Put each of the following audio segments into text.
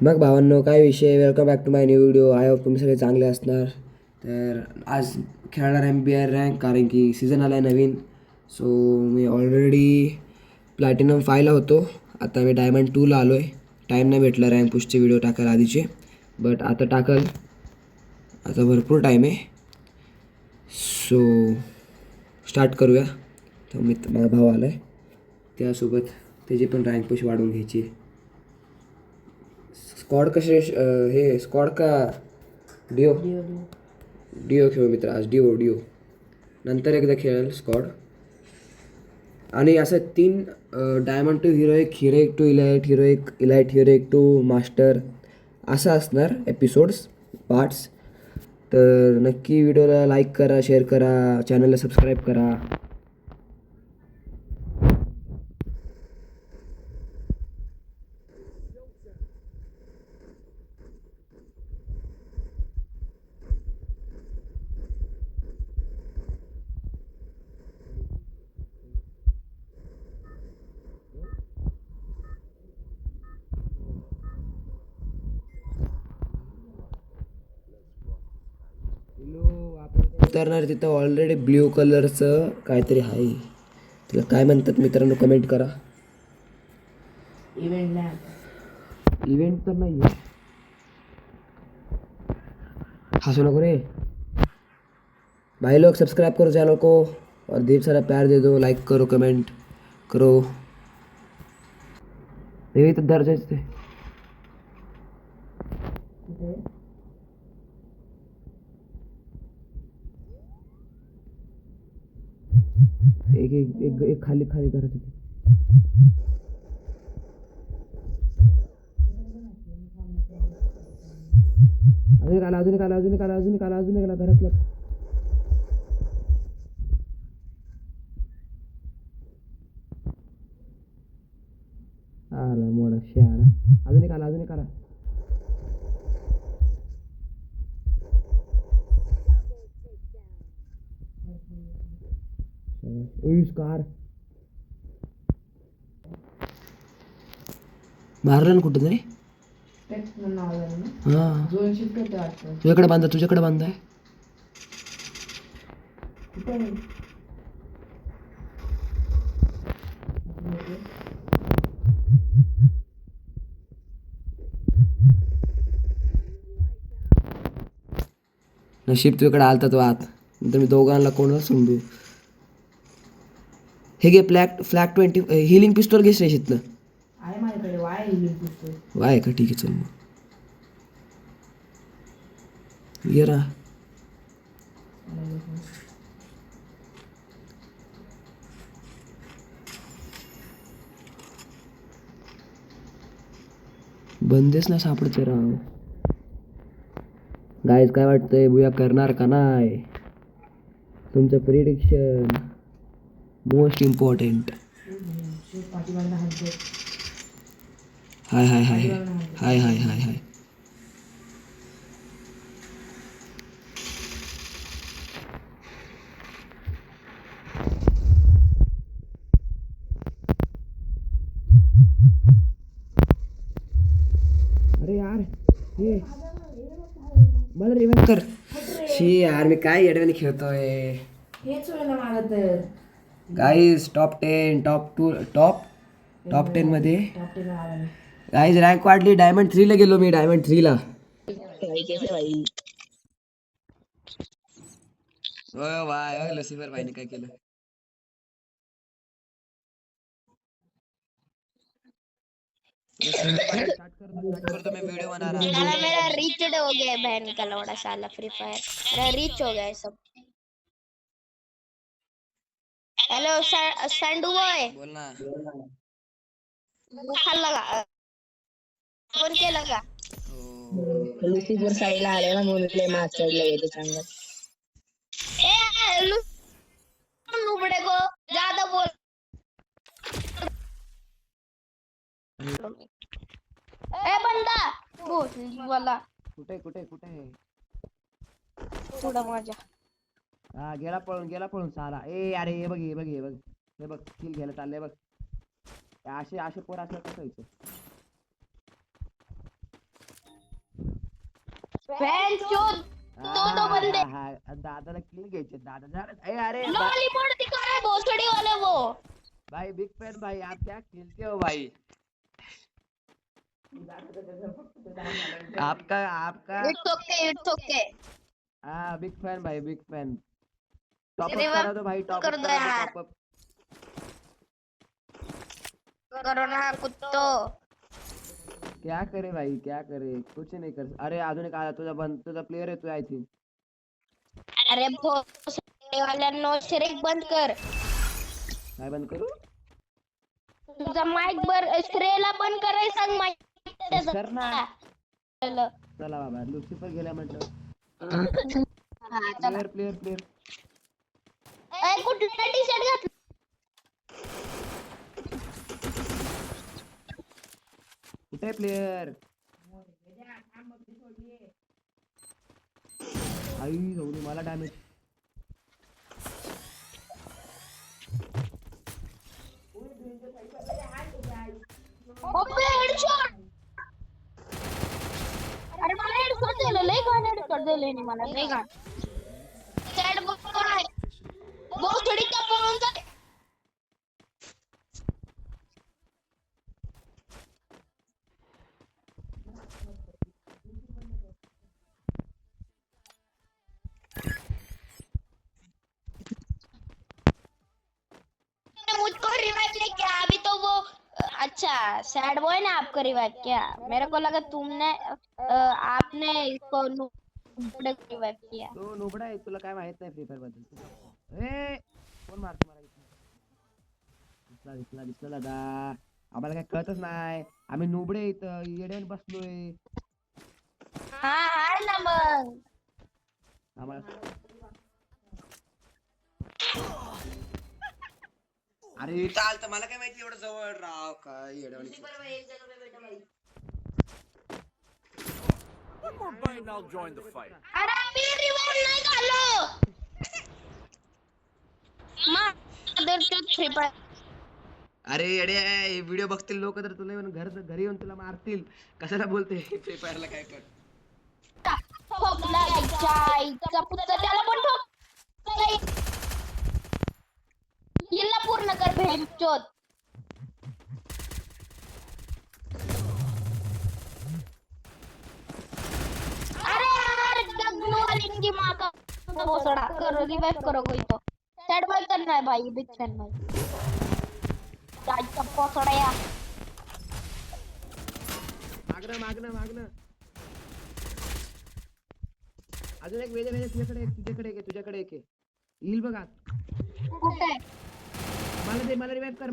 मग भावांनो, काय विषय? Welcome back to my new video. I hope तुम्ही सगळे चांगले असणार. तर आज खेळणार आहे मी BR रँक, कारण की सीझन आला आहे नवीन. सो मी ऑलरेडी प्लॅटिनम 5ला होतो. आता मी डायमंड 2ला आलो आहे. टाईम नाही भेटला रँक पुशचे व्हिडिओ टाकायला आधीचे, बट आता टाकल. आता भरपूर टाईम आहे. सो स्टार्ट करूया. तर माझा भाऊ आला आहे, त्यासोबत त्याची पण रँक पुश वाढवून घ्यायची आहे. स्क्वॉड कसे हे स्क्वॉड का डिओ? डिओ खेळू मित्र आज. डिओ नंतर एकदा खेळेल स्क्वॉड. आणि असं 3 diamond to hero 1 to elite hero 1 elite hero 1 to master असं असणार एपिसोड्स पार्ट्स. तर नक्की व्हिडिओला लाईक करा, शेअर करा, चॅनलला सबस्क्राईब करा. उतरणार तिथं ऑलरेडी ब्ल्यू कलरचं काहीतरी आहे. त्याला काय म्हणतात मित्रांनो, कमेंट करा. इव्हेंट तर नाही आहे. हंसू नको रे भाई लोग. सब्सक्राइब करो चैनल को और ढेर सारा प्यार दे दो. लाइक करो, कमेंट करो. देवी तर दर्जाच ते एक एक एक एक खाली खाली करा तिथे. अजून एक आला घरातला. आला मोडा शहाणा. अजून एक आला. कार मारलं ना कुठं तरी. हा तुझ्याकडे बांधा. नशीब तुझ्याकडे आलता तो आत, नंतर मी दोघांना कोणाला समजू. हे घे फ्लॅग 20 हिलिंग पिस्टॉल घे श्रेषितनं. आहे माझ्याकडे. वाय हिलिंग पिस्तूल वाय का? ठीक आहे चल मग ये रा. बंदेच ना सापडते राव. गाईज काय वाटतंय, बुया करणार का नाही? तुमचं प्रिडिक्शन मोस्ट इम्पॉर्टंट. हाय हाय हाय हाय हाय हाय हाय. अरे यार हे मला रिवाइव कर. शी यार, मी काय येडव्याने खेळतोय. हेच होईल ना मला तर. गाईज टॉप 10 टॉप 10 मध्ये गाईज रँक वाढली. डायमंड 3ला गेलो मी. डायमंड 3ला. भाई लसीफर भाईने काय केलं? स्टार्ट करतो मैं वीडियो बना रहा साला मेरा रीचड हो गया है, बहन का लौड़ा साला फ्री फायर मेरा रीच हो गया है सब. हेलो संडू बॉय, बोल ना. बुखार लगा फोन केला का? लुसीफर साईडला आले ना म्हणून लय माग चढले येते चांगलं. ए नुबड़े को ज्यादा बोल. ए बंदा भोसडी वाला कुठे आहे? थोडा माझ्या हा गेला पळून साला. ए अरे हे बघ किल घ्यायला चाललंय बघ. असे पोर असलं कसं व्हायचं? फॅन चोद तो बंदे दादाला किल घ्यायचे दादा अरे लॉली मोड़ दिखा रहा है भोसड़ी वाले वो भाई बिग फैन भाई आप क्या खेलते हो भाई आपका आपका इट्स ओके हाँ बिग फैन भाई big fan top up revive करा दो भाई टॉप कर अप दो करा दो यार। टॉप अप करो ना कुत्तो क्या करे भाई क्या करे कुछ नहीं कर अरे अजून एक आला तुझा प्लेयर आहे तू आय थिंक अरे भोसड़ी वाल्यांनो श्रेक बंद कर काय बंद करू तुझा माईक बर श्रेला बंद करायला सांग माईक कर ना त्याचा चला बाबा लुसिफर गेला म्हटलं हा चला प्लेयर प्लेयर ए कुठला टी शर्ट घातला कुठे प्लेयर आई जाऊ दे मला डॅमेज अबे हेडशॉट अरे मला हेडशॉट दिलं लय घाण हेडशॉट दिलं मला लय घाण सॅड बघतो आहे भोसडी का पळून जाते मुझको रिवाइव ले क्या अभी तो वो अच्छा सैड बॉय ने आपको रिवाइव किया मेरे को लगा तुमने आपने इसको रिवाइव किया तो नोबडा आहे तुला काय माहित नाही फ्री फायर बद्दल ए कोण मारतो मला दिसला दादा आम्हाला काय कळतच नाही आम्ही नोबडे इथं येड्यावर बसलोय हाँ हाँ ना मग आम्हाला अरे चालतं मला काय माहिती एवढं जवळ राव काय येड्यावानी One more bite and I'll join the fight. अरे मी रिवाइव नाही झालो मदर फ्री फायर अरे येडे व्हिडिओ बघतील लोक तर तुला येऊन घरी येऊन तुला मारतील कशाला बोलते फ्री फायरला काय कर ठोकला इच्छा पुत्ता त्याला पण ठोक हिला पूर्ण कर भेंचोद अरे यार गगनू वाली की माँ का भोसड़ा करो रिवाइव करो कोई तो सैड बॉय करना है भाई बिग फैन भाई चाय का भोसड़ा यार मागणं अजून एक वेळे तुझ्याकडे एक येईल बघा कुठे मला रिवाइव कर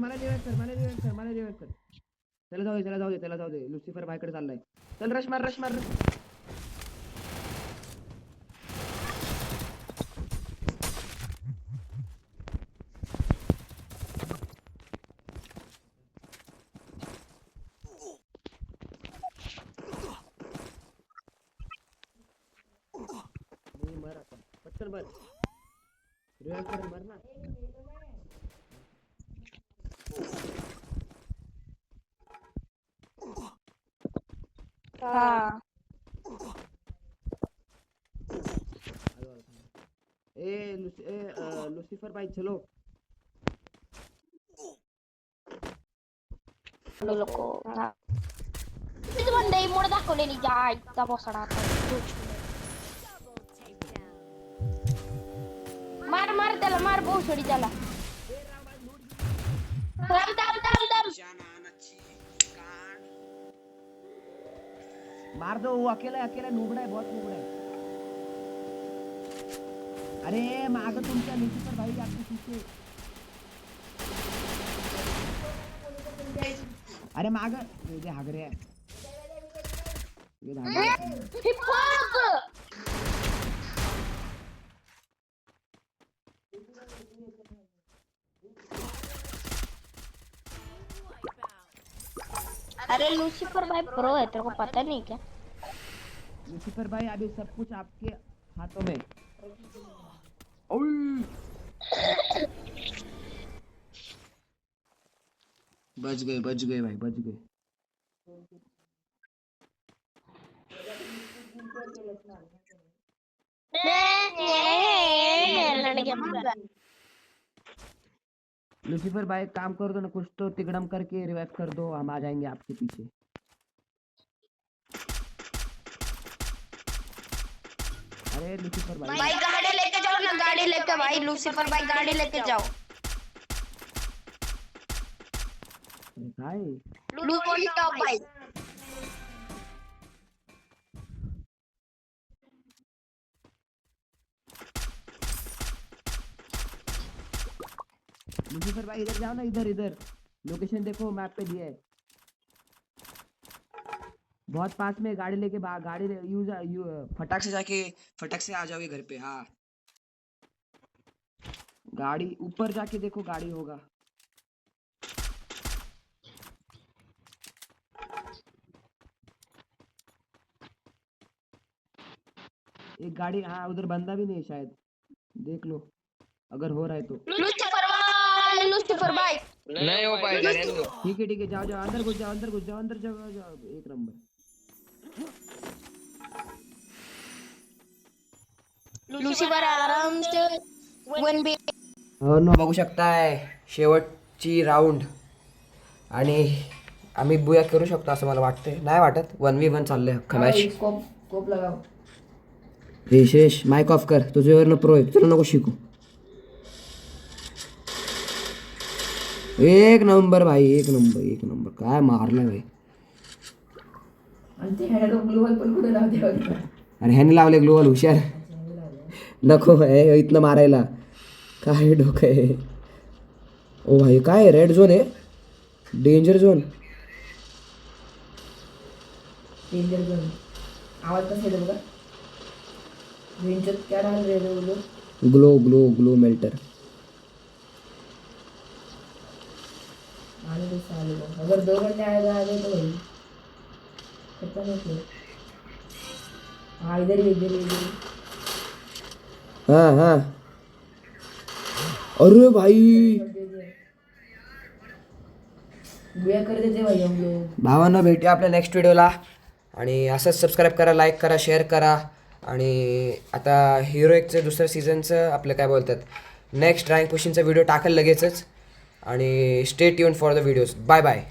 त्याला जाऊ दे लुसिफर बायकडे चाललाय चल रश मार मर आता पटकन मर रिवाइव कर मर ना हाँ लुसिफर भाई चलो लोको हाँ किती बंदे मोड दाखवलेली जायचा भोसडा मार त्याला मार भोसडी त्याला थांब मार दो वो अकेला नुबड़ा है बहुत नुबड़ा है अरे माग तुमच्या लुसिफर भाई आपके पीछे अरे माग ये हागरे आहे ये धागरे अरे लूसीफर भाई प्रो है तेरे को पता नहीं क्या लुसिफर भाई अभी सब कुछ आपके हाथों में ओए बच गए भाई बच गए लड़के मगर लूसीफर भाई एक काम कर दो ना, कुछ तो तिगड़म करके रिवाइव कर दो, हम आ जाएंगे आपके पीछे। अरे लूसीफर भाई भाई गाड़ी लेके जाओ ना, गाड़ी लेके भाई लूसीफर भाई गाड़ी लेके जाओ। भाई लूसीफर टॉप भाई लूसीफर भाई इधर जाओ ना, इधर इधर लोकेशन देखो, मैप पे दिया है। बहुत पास में गाड़ी लेके फटाक से जाके फटाक से आ जाओगे घर पे। हाँ गाड़ी ऊपर जाके देखो, गाड़ी होगा। एक गाड़ी, हाँ उधर बंदा भी नहीं है शायद, देख लो अगर हो रहा है तो। लूसीफर भाई नहीं हो पाएगा। ठीक है, जाओ जाओ, अंदर घुस जाओ, अंदर घुस जाओ, अंदर जाओ जाओ, एक नंबर। लूसीफर आराम से 1v हो ना, बघू शकताय शेवटची राऊंड आणि आम्ही बुया करू शकतो असं मला वाटतंय, नाही वाटत। 1v1 चाललंय अख्खा मॅच। स्कोप लगाव. विशेष माइक ऑफ कर, तुझ्यावरनं प्रो आहे, तुला नको शिकू। एक नंबर भाई, एक नंबर, एक नंबर, काय मारलं भाई। आणि ते हॅडल ग्लोबल पण कुठे लावते बघा. अरे ह्याने लावले ग्लोबल, हुशार नको आहे इथनं मारायला, काय डोकं आहे। ओ भाई काय रेड झोन आहे, डेंजर झोन। डेंजर झोन आवाज कसा येतो बघा. रेंजत क्या डाल रहे हो लोग. Glow glow glow melter. आने दो साले को. अगर 2 घंटे आएगा तो भाई खत्म हो गया. हाँ इधर ही इधर ही इधर ही. हाँ हाँ, अरे भाई बुया कर देते भाई हम लोग. भावांनो, भेटूया आपल्या नेक्स्ट व्हिडिओला, आणि असंच सबस्क्राईब करा, लाईक करा, शेअर करा। आणि आता हिरोइकचं दुसऱ्या सीझनचं आपलं काय बोलतात, नेक्स्ट रँक पुशिंगचा व्हिडिओ टाकेल लगेचच, आणि stay tune for the videos. Bye bye.